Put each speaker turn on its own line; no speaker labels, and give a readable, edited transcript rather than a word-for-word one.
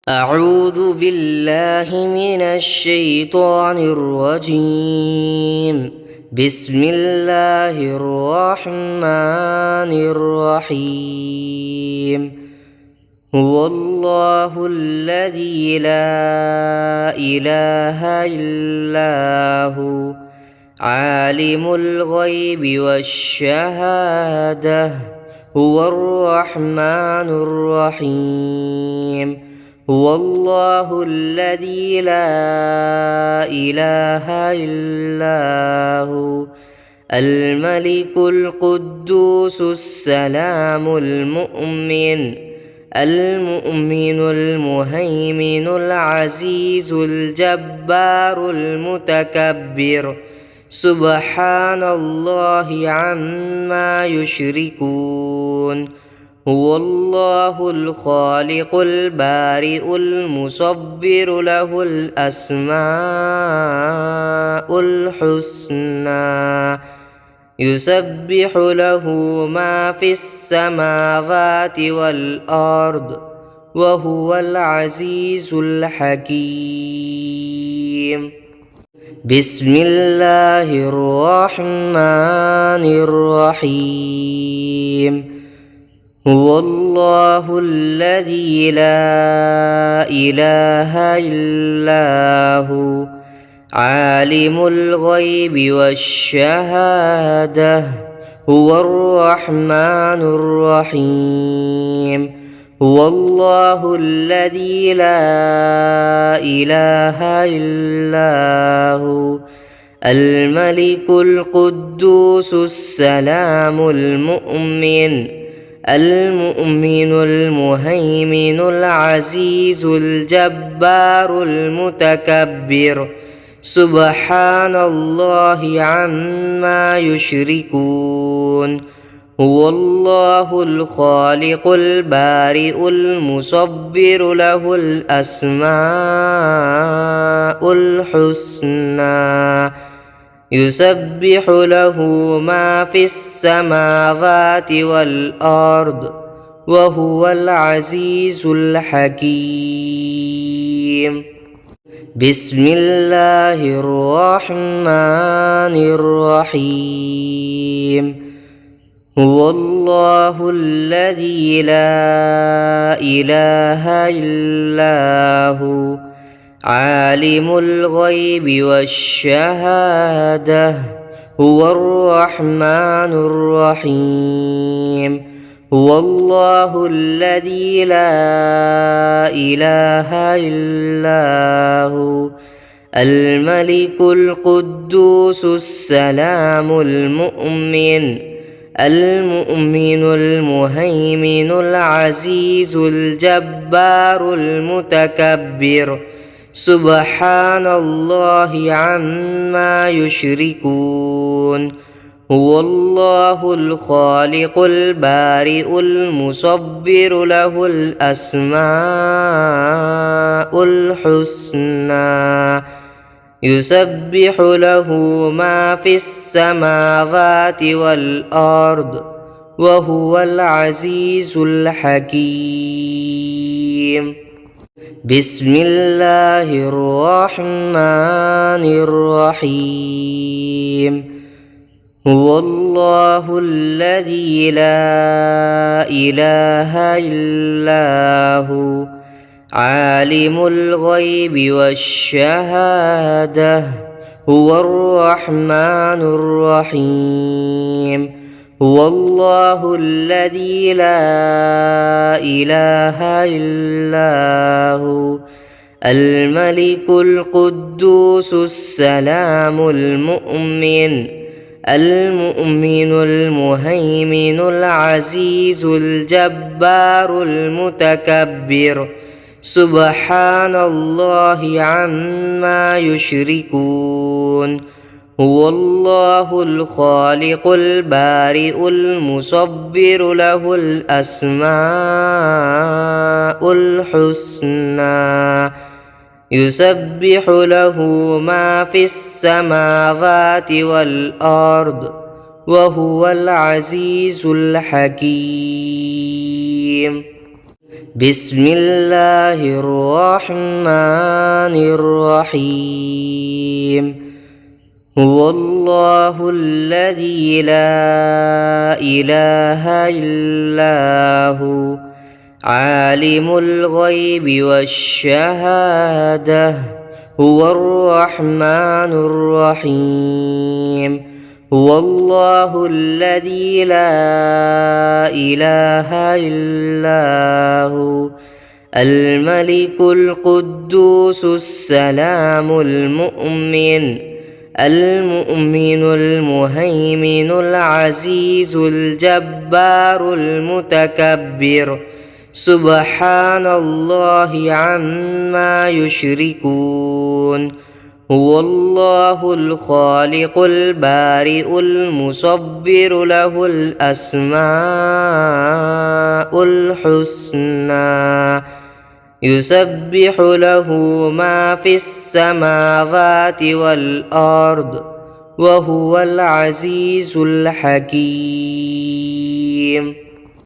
أعوذ بالله من الشيطان الرجيم. بسم الله الرحمن الرحيم. هو الله الذي لا إله إلا هو عالم الغيب والشهادة هو الرحمن الرحيم. هو الله الذي لا إله إلا هو الملك القدوس السلام المؤمن المهيمن العزيز الجبار المتكبر سبحان الله عما يشركون. هو الله الخالق البارئ المصبر له الأسماء الحسنى يسبح له ما في السماوات والأرض وهو العزيز الحكيم. بسم الله الرحمن الرحيم. هو الله الذي لا إله إلا هو عالم الغيب والشهادة هو الرحمن الرحيم. هو الله الذي لا إله إلا هو الملك القدوس السلام المؤمن المهيمن العزيز الجبار المتكبر سبحان الله عما يشركون. هو الله الخالق البارئ المصبر له الأسماء الحسنى يسبح له ما في السماوات والأرض وهو العزيز الحكيم. بسم الله الرحمن الرحيم. هو الله الذي لا إله إلا هو عالم الغيب والشهادة هو الرحمن الرحيم. هو الله الذي لا إله إلا هو الملك القدوس السلام المؤمن المهيمن العزيز الجبار المتكبر سبحان الله عما يشركون. هو الله الخالق البارئ المصبر له الأسماء الحسنى يسبح له ما في السماوات والأرض وهو العزيز الحكيم. بسم الله الرحمن الرحيم. هو الله الذي لا إله إلا هو عالم الغيب والشهادة هو الرحمن الرحيم. هو الله الذي لا إله إلا هو الملك القدوس السلام المؤمن المهيمن العزيز الجبار المتكبر سبحان الله عما يشركون. هو الله الخالق البارئ المصبر له الأسماء الحسنى يسبح له ما في السماوات والأرض وهو العزيز الحكيم. بسم الله الرحمن الرحيم هو الله الذي لا إله إلا هو عالم الغيب والشهادة هو الرحمن الرحيم هو الله الذي لا إله إلا هو الملك القدوس السلام المؤمن المهيمن العزيز الجبار المتكبر سبحان الله عما يشركون هو الله الخالق البارئ المصبر له الأسماء الحسنى يسبح له ما في السماوات والأرض وهو العزيز الحكيم.